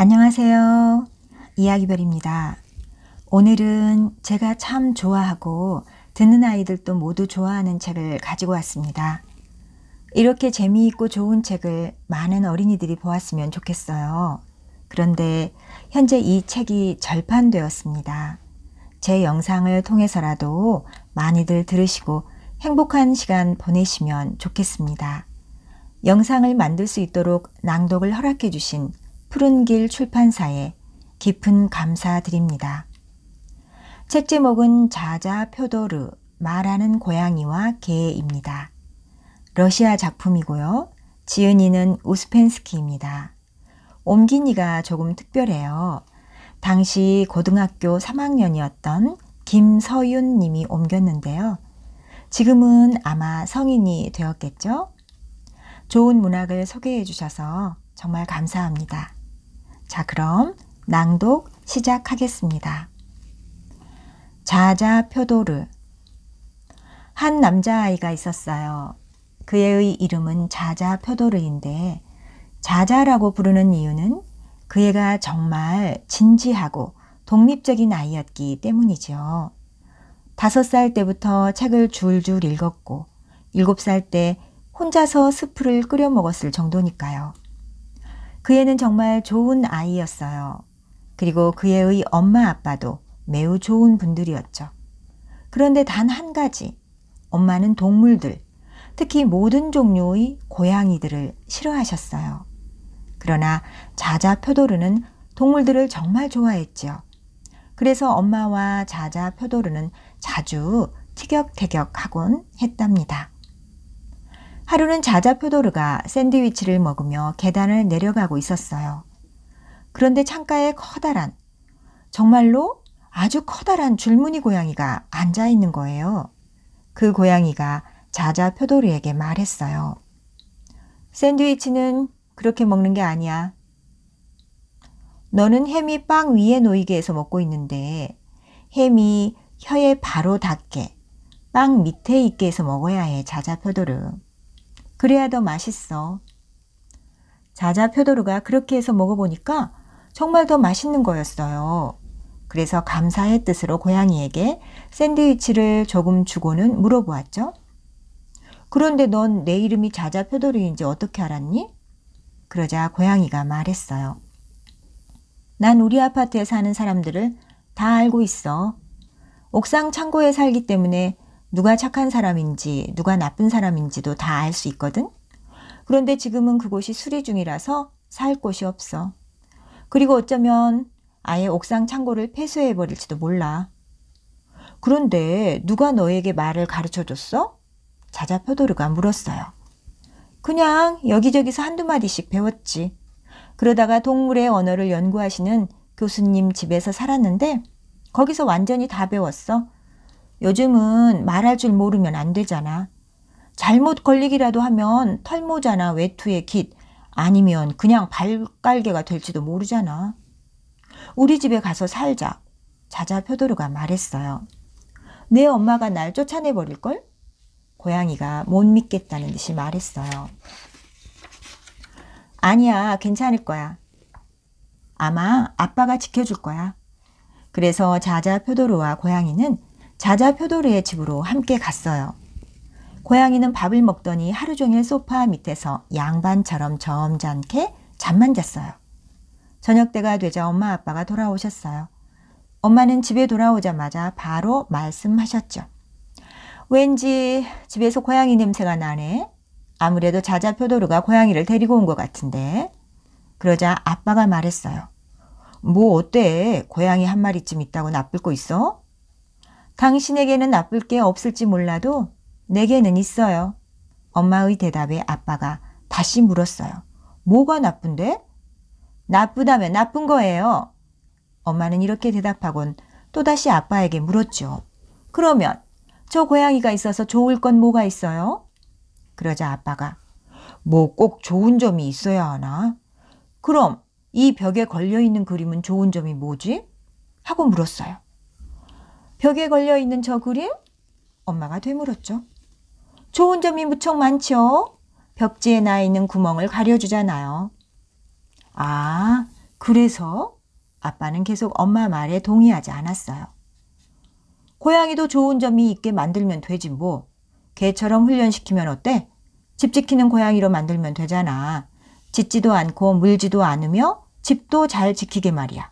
안녕하세요. 이야기별입니다. 오늘은 제가 참 좋아하고 듣는 아이들도 모두 좋아하는 책을 가지고 왔습니다. 이렇게 재미있고 좋은 책을 많은 어린이들이 보았으면 좋겠어요. 그런데 현재 이 책이 절판되었습니다. 제 영상을 통해서라도 많이들 들으시고 행복한 시간 보내시면 좋겠습니다. 영상을 만들 수 있도록 낭독을 허락해 주신 푸른길 출판사에 깊은 감사드립니다. 책 제목은 자자 표도르, 말하는 고양이와 개입니다. 러시아 작품이고요. 지은 이는 우스펜스키입니다. 옮긴 이가 조금 특별해요. 당시 고등학교 3학년이었던 김서윤 님이 옮겼는데요. 지금은 아마 성인이 되었겠죠? 좋은 문학을 소개해 주셔서 정말 감사합니다. 자, 그럼 낭독 시작하겠습니다. 자자 표도르. 한 남자아이가 있었어요. 그의 이름은 자자 표도르인데 자자라고 부르는 이유는 그 애가 정말 진지하고 독립적인 아이였기 때문이죠. 5살 때부터 책을 줄줄 읽었고 7살 때 혼자서 스프를 끓여 먹었을 정도니까요. 그 애는 정말 좋은 아이였어요. 그리고 그 애의 엄마 아빠도 매우 좋은 분들이었죠. 그런데 단 한 가지, 엄마는 동물들, 특히 모든 종류의 고양이들을 싫어하셨어요. 그러나 자자 표도르는 동물들을 정말 좋아했죠. 그래서 엄마와 자자 표도르는 자주 티격태격하곤 했답니다. 하루는 자자 표도르가 샌드위치를 먹으며 계단을 내려가고 있었어요. 그런데 창가에 커다란, 정말로 아주 커다란 줄무늬 고양이가 앉아 있는 거예요. 그 고양이가 자자 표도르에게 말했어요. 샌드위치는 그렇게 먹는 게 아니야. 너는 햄이 빵 위에 놓이게 해서 먹고 있는데 햄이 혀에 바로 닿게 빵 밑에 있게 해서 먹어야 해, 자자 표도르. 그래야 더 맛있어. 자자 표도르가 그렇게 해서 먹어보니까 정말 더 맛있는 거였어요. 그래서 감사의 뜻으로 고양이에게 샌드위치를 조금 주고는 물어보았죠. 그런데 넌 내 이름이 자자 표도르인지 어떻게 알았니? 그러자 고양이가 말했어요. 난 우리 아파트에 사는 사람들을 다 알고 있어. 옥상 창고에 살기 때문에 누가 착한 사람인지 누가 나쁜 사람인지도 다 알 수 있거든. 그런데 지금은 그곳이 수리 중이라서 살 곳이 없어. 그리고 어쩌면 아예 옥상 창고를 폐쇄해버릴지도 몰라. 그런데 누가 너에게 말을 가르쳐줬어? 자자 표도르가 물었어요. 그냥 여기저기서 한두 마디씩 배웠지. 그러다가 동물의 언어를 연구하시는 교수님 집에서 살았는데 거기서 완전히 다 배웠어. 요즘은 말할 줄 모르면 안 되잖아. 잘못 걸리기라도 하면 털모자나 외투의 깃 아니면 그냥 발깔개가 될지도 모르잖아. 우리 집에 가서 살자. 자자 표도르가 말했어요. 내 엄마가 날 쫓아내버릴걸? 고양이가 못 믿겠다는 듯이 말했어요. 아니야, 괜찮을 거야. 아마 아빠가 지켜줄 거야. 그래서 자자 표도르와 고양이는 자자 표도르의 집으로 함께 갔어요. 고양이는 밥을 먹더니 하루 종일 소파 밑에서 양반처럼 점잖게 잠만 잤어요. 저녁 때가 되자 엄마 아빠가 돌아오셨어요. 엄마는 집에 돌아오자마자 바로 말씀하셨죠. 왠지 집에서 고양이 냄새가 나네. 아무래도 자자 표도르가 고양이를 데리고 온 것 같은데. 그러자 아빠가 말했어요. 뭐 어때? 고양이 한 마리쯤 있다고 나쁠 거 있어? 당신에게는 나쁠 게 없을지 몰라도 내게는 있어요. 엄마의 대답에 아빠가 다시 물었어요. 뭐가 나쁜데? 나쁘다면 나쁜 거예요. 엄마는 이렇게 대답하곤 또다시 아빠에게 물었죠. 그러면 저 고양이가 있어서 좋을 건 뭐가 있어요? 그러자 아빠가 뭐 꼭 좋은 점이 있어야 하나? 그럼 이 벽에 걸려있는 그림은 좋은 점이 뭐지? 하고 물었어요. 벽에 걸려있는 저 그림? 엄마가 되물었죠. 좋은 점이 무척 많죠. 벽지에 나 있는 구멍을 가려주잖아요. 아, 그래서 아빠는 계속 엄마 말에 동의하지 않았어요. 고양이도 좋은 점이 있게 만들면 되지 뭐. 개처럼 훈련시키면 어때? 집 지키는 고양이로 만들면 되잖아. 짖지도 않고 물지도 않으며 집도 잘 지키게 말이야.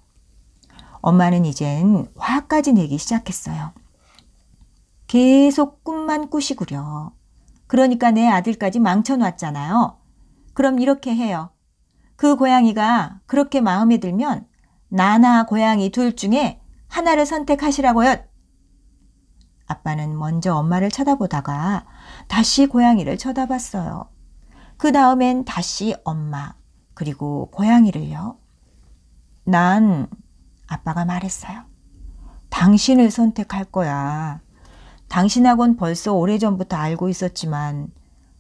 엄마는 이젠 화까지 내기 시작했어요. 계속 꿈만 꾸시구려. 그러니까 내 아들까지 망쳐놨잖아요. 그럼 이렇게 해요. 그 고양이가 그렇게 마음에 들면 나나 고양이 둘 중에 하나를 선택하시라고요. 아빠는 먼저 엄마를 쳐다보다가 다시 고양이를 쳐다봤어요. 그 다음엔 다시 엄마, 그리고 고양이를요. 난 아빠가 말했어요. 당신을 선택할 거야. 당신하고는 벌써 오래전부터 알고 있었지만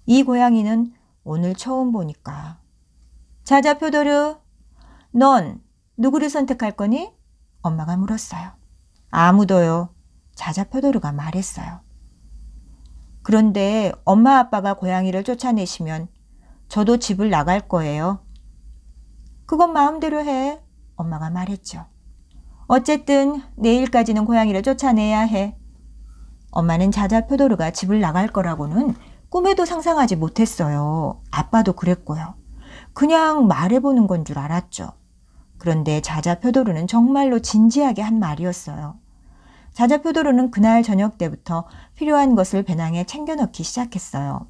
이 고양이는 오늘 처음 보니까. 자자 표도르, 넌 누구를 선택할 거니? 엄마가 물었어요. 아무도요. 자자 표도르가 말했어요. 그런데 엄마 아빠가 고양이를 쫓아내시면 저도 집을 나갈 거예요. 그건 마음대로 해. 엄마가 말했죠. 어쨌든 내일까지는 고양이를 쫓아내야 해. 엄마는 자자 표도르가 집을 나갈 거라고는 꿈에도 상상하지 못했어요. 아빠도 그랬고요. 그냥 말해보는 건 줄 알았죠. 그런데 자자 표도르는 정말로 진지하게 한 말이었어요. 자자 표도르는 그날 저녁 때부터 필요한 것을 배낭에 챙겨 넣기 시작했어요.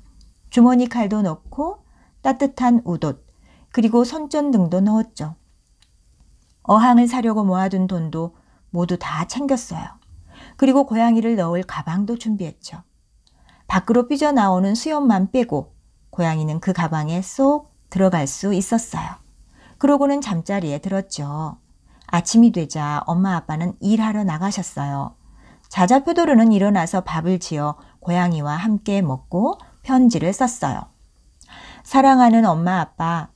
주머니 칼도 넣고 따뜻한 웃옷, 그리고 손전등도 넣었죠. 어항을 사려고 모아둔 돈도 모두 다 챙겼어요. 그리고 고양이를 넣을 가방도 준비했죠. 밖으로 삐져나오는 수염만 빼고 고양이는 그 가방에 쏙 들어갈 수 있었어요. 그러고는 잠자리에 들었죠. 아침이 되자 엄마 아빠는 일하러 나가셨어요. 자자 표도르는 일어나서 밥을 지어 고양이와 함께 먹고 편지를 썼어요. 사랑하는 엄마 아빠,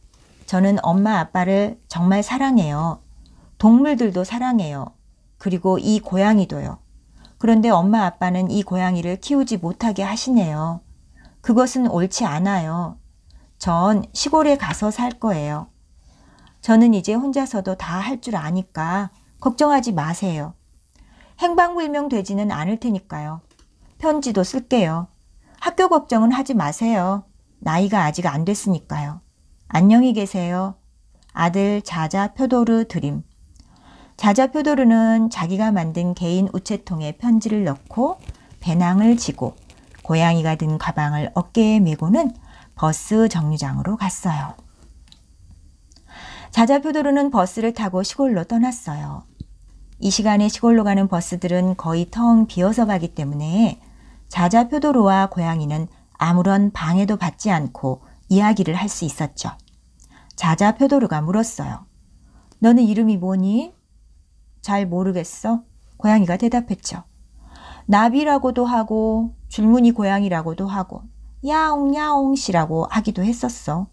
저는 엄마 아빠를 정말 사랑해요. 동물들도 사랑해요. 그리고 이 고양이도요. 그런데 엄마 아빠는 이 고양이를 키우지 못하게 하시네요. 그것은 옳지 않아요. 전 시골에 가서 살 거예요. 저는 이제 혼자서도 다 할 줄 아니까 걱정하지 마세요. 행방불명 되지는 않을 테니까요. 편지도 쓸게요. 학교 걱정은 하지 마세요. 나이가 아직 안 됐으니까요. 안녕히 계세요. 아들 자자 표도르 드림. 자자 표도르는 자기가 만든 개인 우체통에 편지를 넣고 배낭을 지고 고양이가 든 가방을 어깨에 메고는 버스 정류장으로 갔어요. 자자 표도르는 버스를 타고 시골로 떠났어요. 이 시간에 시골로 가는 버스들은 거의 텅 비어서 가기 때문에 자자 표도르와 고양이는 아무런 방해도 받지 않고 이야기를 할 수 있었죠. 자자 표도르가 물었어요. 너는 이름이 뭐니? 잘 모르겠어. 고양이가 대답했죠. 나비라고도 하고 줄무늬 고양이라고도 하고 야옹야옹씨라고 하기도 했었어.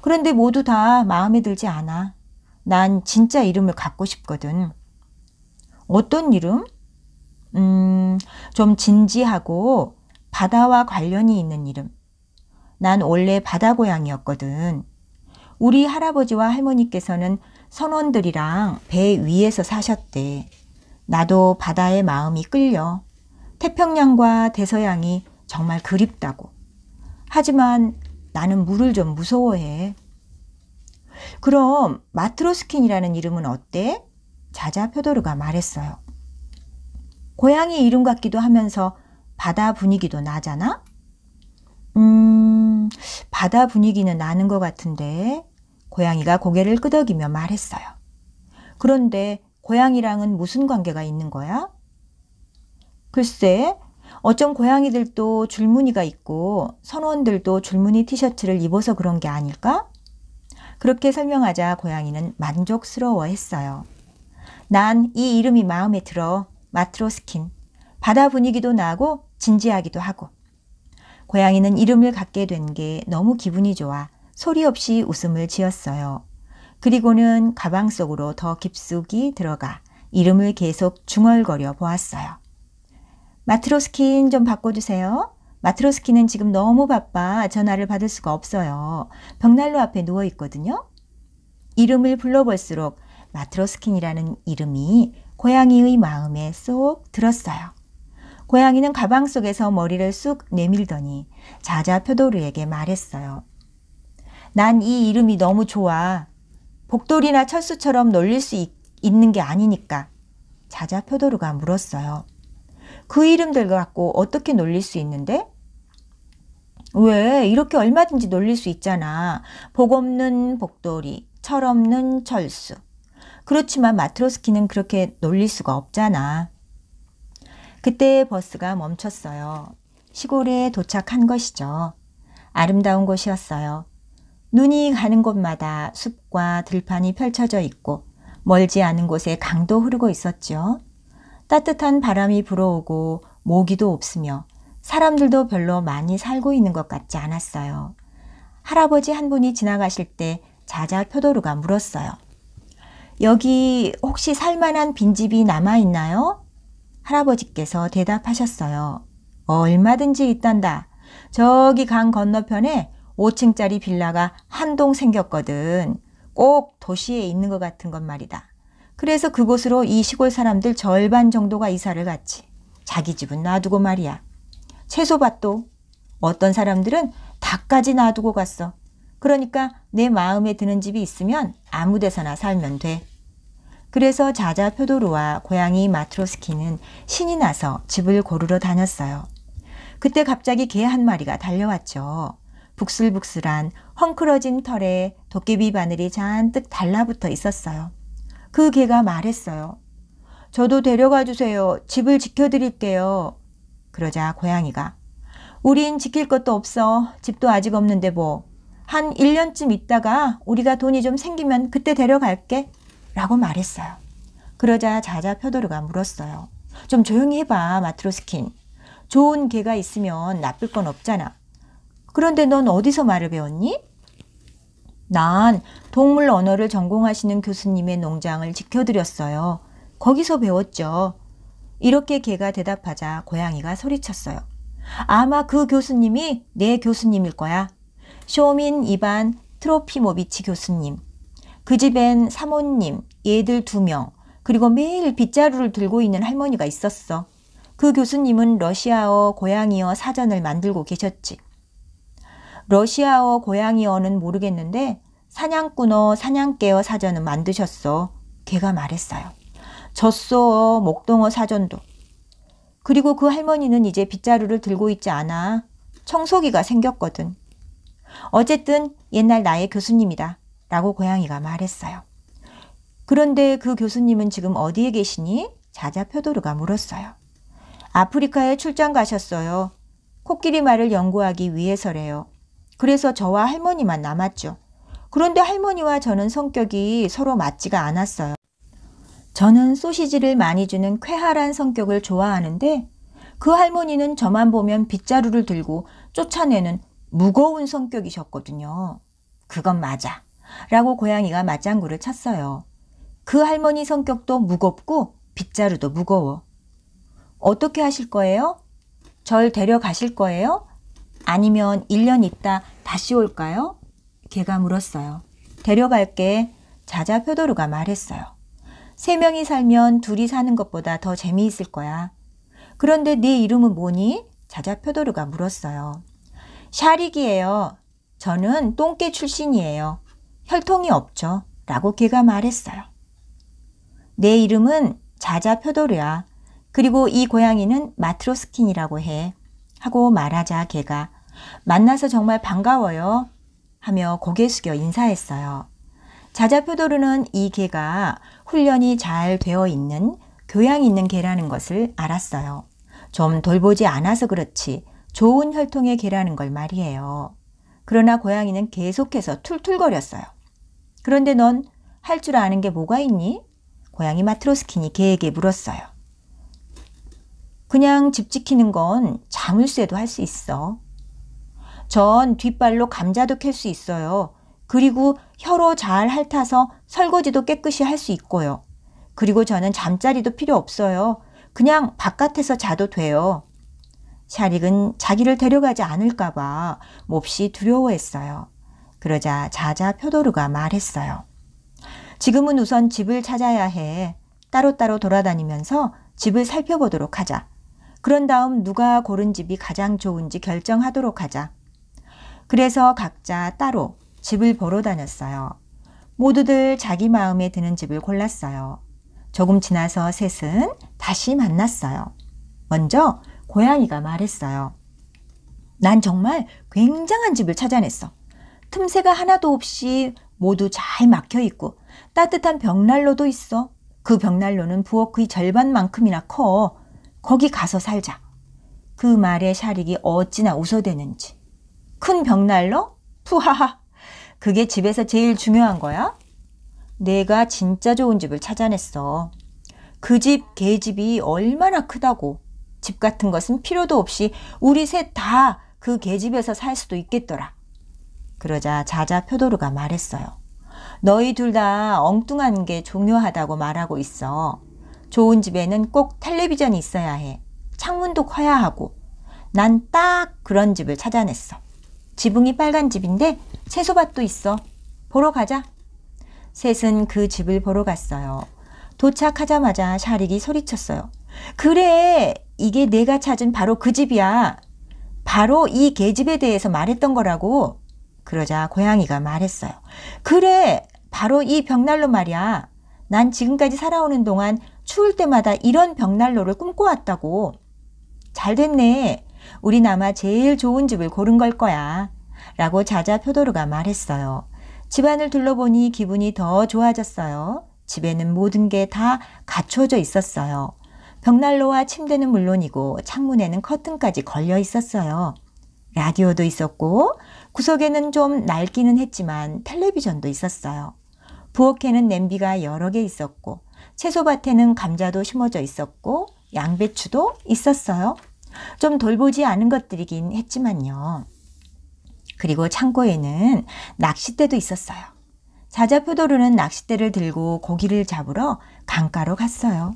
그런데 모두 다 마음에 들지 않아. 난 진짜 이름을 갖고 싶거든. 어떤 이름? 좀 진지하고 바다와 관련이 있는 이름. 난 원래 바다 고양이였거든. 우리 할아버지와 할머니께서는 선원들이랑 배 위에서 사셨대. 나도 바다의 마음이 끌려. 태평양과 대서양이 정말 그립다고. 하지만 나는 물을 좀 무서워해. 그럼 마트로스킨이라는 이름은 어때? 자자 표도르가 말했어요. 고양이 이름 같기도 하면서 바다 분위기도 나잖아? 바다 분위기는 나는 것 같은데. 고양이가 고개를 끄덕이며 말했어요. 그런데 고양이랑은 무슨 관계가 있는 거야? 글쎄, 어쩜 고양이들도 줄무늬가 있고 선원들도 줄무늬 티셔츠를 입어서 그런 게 아닐까? 그렇게 설명하자 고양이는 만족스러워했어요. 난 이 이름이 마음에 들어. 마트로스킨. 바다 분위기도 나고 진지하기도 하고. 고양이는 이름을 갖게 된 게 너무 기분이 좋아 소리 없이 웃음을 지었어요. 그리고는 가방 속으로 더 깊숙이 들어가 이름을 계속 중얼거려 보았어요. 마트로스킨 좀 바꿔주세요. 마트로스킨은 지금 너무 바빠 전화를 받을 수가 없어요. 벽난로 앞에 누워 있거든요. 이름을 불러볼수록 마트로스킨이라는 이름이 고양이의 마음에 쏙 들었어요. 고양이는 가방 속에서 머리를 쑥 내밀더니 자자 표도르에게 말했어요. 난 이 이름이 너무 좋아. 복돌이나 철수처럼 놀릴 수 있는 게 아니니까. 자자 표도르가 물었어요. 그 이름들 갖고 어떻게 놀릴 수 있는데? 왜? 이렇게 얼마든지 놀릴 수 있잖아. 복 없는 복돌이, 철 없는 철수. 그렇지만 마트로스키는 그렇게 놀릴 수가 없잖아. 그때 버스가 멈췄어요. 시골에 도착한 것이죠. 아름다운 곳이었어요. 눈이 가는 곳마다 숲과 들판이 펼쳐져 있고 멀지 않은 곳에 강도 흐르고 있었죠. 따뜻한 바람이 불어오고 모기도 없으며 사람들도 별로 많이 살고 있는 것 같지 않았어요. 할아버지 한 분이 지나가실 때 자자 표도르가 물었어요. 여기 혹시 살만한 빈집이 남아있나요? 할아버지께서 대답하셨어요. 얼마든지 있단다. 저기 강 건너편에 5층짜리 빌라가 한 동 생겼거든. 꼭 도시에 있는 것 같은 건 말이다. 그래서 그곳으로 이 시골 사람들 절반 정도가 이사를 갔지. 자기 집은 놔두고 말이야. 채소밭도 어떤 사람들은 닭까지 놔두고 갔어. 그러니까 내 마음에 드는 집이 있으면 아무 데서나 살면 돼. 그래서 자자 표도르와 고양이 마트로스키는 신이 나서 집을 고르러 다녔어요. 그때 갑자기 개 한 마리가 달려왔죠. 북슬북슬한 헝클어진 털에 도깨비 바늘이 잔뜩 달라붙어 있었어요. 그 개가 말했어요. 저도 데려가 주세요. 집을 지켜드릴게요. 그러자 고양이가 우린 지킬 것도 없어. 집도 아직 없는데 뭐. 한 1년쯤 있다가 우리가 돈이 좀 생기면 그때 데려갈게. 라고 말했어요. 그러자 자자 표도르가 물었어요. 좀 조용히 해봐, 마트로스킨. 좋은 개가 있으면 나쁠 건 없잖아. 그런데 넌 어디서 말을 배웠니? 난 동물 언어를 전공하시는 교수님의 농장을 지켜드렸어요. 거기서 배웠죠. 이렇게 개가 대답하자 고양이가 소리쳤어요. 아마 그 교수님이 내 교수님일 거야. 쇼민 이반 트로피모비치 교수님. 그 집엔 사모님, 얘들 2명, 그리고 매일 빗자루를 들고 있는 할머니가 있었어. 그 교수님은 러시아어 고양이어 사전을 만들고 계셨지. 러시아어 고양이어는 모르겠는데 사냥꾼어 사냥개어 사전은 만드셨어. 걔가 말했어요. 젖소어 목동어 사전도. 그리고 그 할머니는 이제 빗자루를 들고 있지 않아. 청소기가 생겼거든. 어쨌든 옛날 나의 교수님이다. 라고 고양이가 말했어요. 그런데 그 교수님은 지금 어디에 계시니? 자자 표도르가 물었어요. 아프리카에 출장 가셨어요. 코끼리 말을 연구하기 위해서래요. 그래서 저와 할머니만 남았죠. 그런데 할머니와 저는 성격이 서로 맞지가 않았어요. 저는 소시지를 많이 주는 쾌활한 성격을 좋아하는데 그 할머니는 저만 보면 빗자루를 들고 쫓아내는 무거운 성격이셨거든요. 그건 맞아. 라고 고양이가 맞장구를 쳤어요. 그 할머니 성격도 무겁고 빗자루도 무거워. 어떻게 하실 거예요? 절 데려가실 거예요? 아니면 1년 있다 다시 올까요? 걔가 물었어요. 데려갈게. 자자 표도르가 말했어요. 3명이 살면 둘이 사는 것보다 더 재미있을 거야. 그런데 네 이름은 뭐니? 자자 표도르가 물었어요. 샤릭이에요. 저는 똥개 출신이에요. 혈통이 없죠. 라고 걔가 말했어요. 내 이름은 자자 표도르야. 그리고 이 고양이는 마트로스킨이라고 해. 하고 말하자 걔가 만나서 정말 반가워요. 하며 고개 숙여 인사했어요. 자자 표도르는 이 개가 훈련이 잘 되어 있는 교양 있는 개라는 것을 알았어요. 좀 돌보지 않아서 그렇지 좋은 혈통의 개라는 걸 말이에요. 그러나 고양이는 계속해서 툴툴거렸어요. 그런데 넌 할 줄 아는 게 뭐가 있니? 고양이 마트로스킨이 개에게 물었어요. 그냥 집 지키는 건 자물쇠도 할 수 있어. 전 뒷발로 감자도 캘 수 있어요. 그리고 혀로 잘 핥아서 설거지도 깨끗이 할 수 있고요. 그리고 저는 잠자리도 필요 없어요. 그냥 바깥에서 자도 돼요. 샤릭은 자기를 데려가지 않을까 봐 몹시 두려워했어요. 그러자 자자 표도르가 말했어요. 지금은 우선 집을 찾아야 해. 따로따로 돌아다니면서 집을 살펴보도록 하자. 그런 다음 누가 고른 집이 가장 좋은지 결정하도록 하자. 그래서 각자 따로 집을 보러 다녔어요. 모두들 자기 마음에 드는 집을 골랐어요. 조금 지나서 셋은 다시 만났어요. 먼저 고양이가 말했어요. 난 정말 굉장한 집을 찾아냈어. 틈새가 하나도 없이 모두 잘 막혀있고 따뜻한 벽난로도 있어. 그 벽난로는 부엌의 절반만큼이나 커. 거기 가서 살자. 그 말에 샤릭이 어찌나 웃어대는지. 큰 벽난로? 푸하하. 그게 집에서 제일 중요한 거야? 내가 진짜 좋은 집을 찾아냈어. 그 집, 개집이 얼마나 크다고. 집 같은 것은 필요도 없이 우리 셋 다 그 개집에서 살 수도 있겠더라. 그러자 자자 표도르가 말했어요. 너희 둘 다 엉뚱한 게 중요하다고 말하고 있어. 좋은 집에는 꼭 텔레비전이 있어야 해. 창문도 커야 하고. 난 딱 그런 집을 찾아냈어. 지붕이 빨간 집인데 채소밭도 있어. 보러 가자. 셋은 그 집을 보러 갔어요. 도착하자마자 샤릭이 소리쳤어요. 그래, 이게 내가 찾은 바로 그 집이야. 바로 이 개집에 대해서 말했던 거라고. 그러자 고양이가 말했어요. 그래, 바로 이 벽난로 말이야. 난 지금까지 살아오는 동안 추울 때마다 이런 벽난로를 꿈꿔왔다고. 잘 됐네. 우린 아마 제일 좋은 집을 고른 걸 거야. 라고 자자 표도르가 말했어요. 집안을 둘러보니 기분이 더 좋아졌어요. 집에는 모든 게 다 갖춰져 있었어요. 벽난로와 침대는 물론이고 창문에는 커튼까지 걸려 있었어요. 라디오도 있었고 구석에는 좀 낡기는 했지만 텔레비전도 있었어요. 부엌에는 냄비가 여러 개 있었고 채소밭에는 감자도 심어져 있었고 양배추도 있었어요. 좀 돌보지 않은 것들이긴 했지만요. 그리고 창고에는 낚싯대도 있었어요. 자자 표도르는 낚싯대를 들고 고기를 잡으러 강가로 갔어요.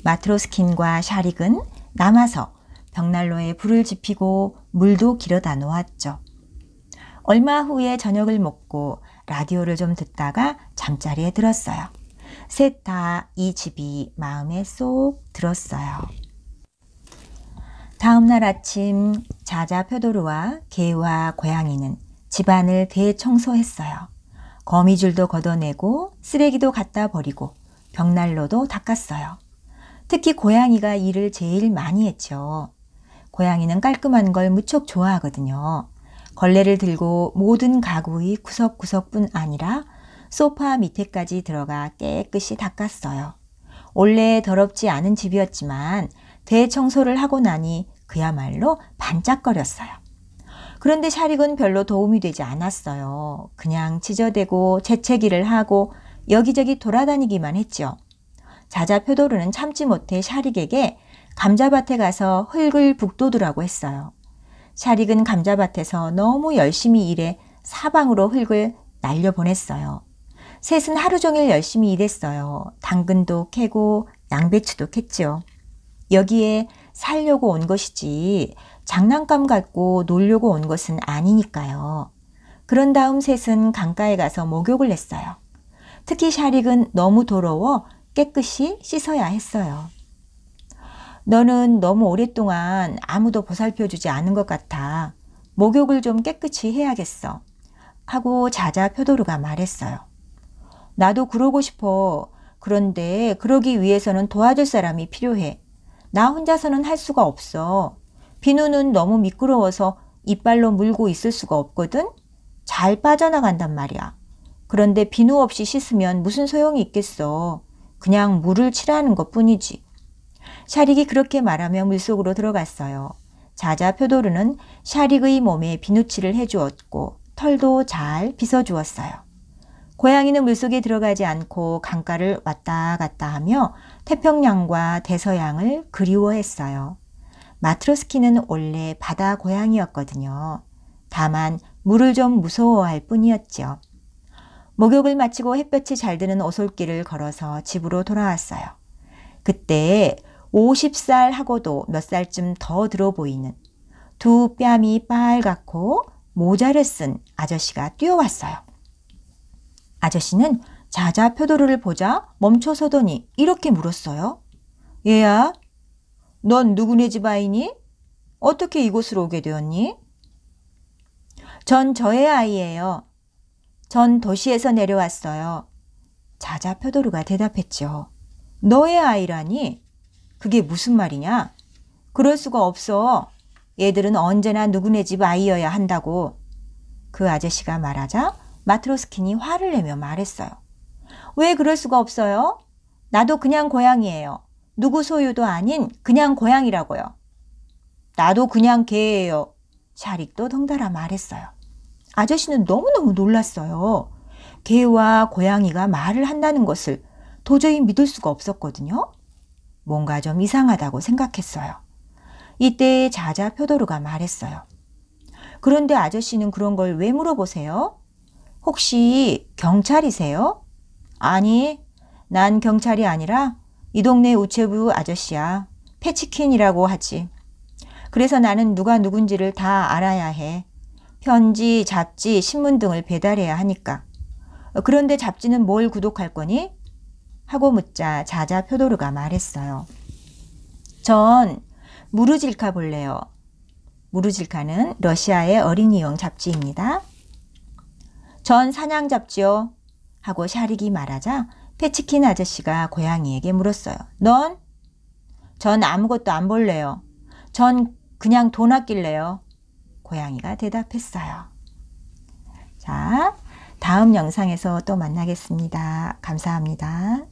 마트로스킨과 샤릭은 남아서 벽난로에 불을 지피고 물도 길어다 놓았죠. 얼마 후에 저녁을 먹고 라디오를 좀 듣다가 잠자리에 들었어요. 셋 다 이 집이 마음에 쏙 들었어요. 다음 날 아침 자자 표도르와 개와 고양이는 집안을 대청소했어요. 거미줄도 걷어내고 쓰레기도 갖다 버리고 벽난로도 닦았어요. 특히 고양이가 일을 제일 많이 했죠. 고양이는 깔끔한 걸 무척 좋아하거든요. 걸레를 들고 모든 가구의 구석구석뿐 아니라 소파 밑에까지 들어가 깨끗이 닦았어요. 원래 더럽지 않은 집이었지만 대청소를 하고 나니 그야말로 반짝거렸어요. 그런데 샤릭은 별로 도움이 되지 않았어요. 그냥 찢어대고 재채기를 하고 여기저기 돌아다니기만 했죠. 자자 표도르는 참지 못해 샤릭에게 감자밭에 가서 흙을 북돋으라고 했어요. 샤릭은 감자밭에서 너무 열심히 일해 사방으로 흙을 날려보냈어요. 셋은 하루 종일 열심히 일했어요. 당근도 캐고 양배추도 캤죠. 여기에 살려고 온 것이지 장난감 갖고 놀려고 온 것은 아니니까요. 그런 다음 셋은 강가에 가서 목욕을 했어요. 특히 샤릭은 너무 더러워 깨끗이 씻어야 했어요. 너는 너무 오랫동안 아무도 보살펴주지 않은 것 같아. 목욕을 좀 깨끗이 해야겠어. 하고 자자 표도르가 말했어요. 나도 그러고 싶어. 그런데 그러기 위해서는 도와줄 사람이 필요해. 나 혼자서는 할 수가 없어. 비누는 너무 미끄러워서 이빨로 물고 있을 수가 없거든. 잘 빠져나간단 말이야. 그런데 비누 없이 씻으면 무슨 소용이 있겠어. 그냥 물을 칠하는 것뿐이지. 샤릭이 그렇게 말하며 물속으로 들어갔어요. 자자 표도르는 샤릭의 몸에 비누칠을 해주었고 털도 잘 빗어주었어요. 고양이는 물속에 들어가지 않고 강가를 왔다 갔다 하며 태평양과 대서양을 그리워했어요. 마트로스키는 원래 바다 고양이였거든요. 다만 물을 좀 무서워할 뿐이었죠. 목욕을 마치고 햇볕이 잘 드는 오솔길을 걸어서 집으로 돌아왔어요. 그때 50살하고도 몇 살쯤 더 들어 보이는 두 뺨이 빨갛고 모자를 쓴 아저씨가 뛰어왔어요. 아저씨는 자자 표도르를 보자 멈춰서더니 이렇게 물었어요. 얘야, 넌 누구네 집 아이니? 어떻게 이곳으로 오게 되었니? 전 저의 아이예요. 전 도시에서 내려왔어요. 자자 표도르가 대답했죠. 너의 아이라니? 그게 무슨 말이냐? 그럴 수가 없어. 얘들은 언제나 누구네 집 아이여야 한다고. 그 아저씨가 말하자 마트로스킨이 화를 내며 말했어요. 왜 그럴 수가 없어요? 나도 그냥 고양이에요. 누구 소유도 아닌 그냥 고양이라고요. 나도 그냥 개예요. 샤릭도 덩달아 말했어요. 아저씨는 너무너무 놀랐어요. 개와 고양이가 말을 한다는 것을 도저히 믿을 수가 없었거든요. 뭔가 좀 이상하다고 생각했어요. 이때 자자 표도르가 말했어요. 그런데 아저씨는 그런 걸 왜 물어보세요? 혹시 경찰이세요? 아니, 난 경찰이 아니라 이 동네 우체부 아저씨야. 패치킨이라고 하지. 그래서 나는 누가 누군지를 다 알아야 해. 편지, 잡지, 신문 등을 배달해야 하니까. 그런데 잡지는 뭘 구독할 거니? 하고 묻자 자자 표도르가 말했어요. 전 무르질카 볼래요. 무르질카는 러시아의 어린이용 잡지입니다. 전 사냥 잡지요. 하고 샤릭이 말하자 패치킨 아저씨가 고양이에게 물었어요. 넌? 전 아무것도 안 볼래요. 전 그냥 돈 아낄래요. 고양이가 대답했어요. 자, 다음 영상에서 또 만나겠습니다. 감사합니다.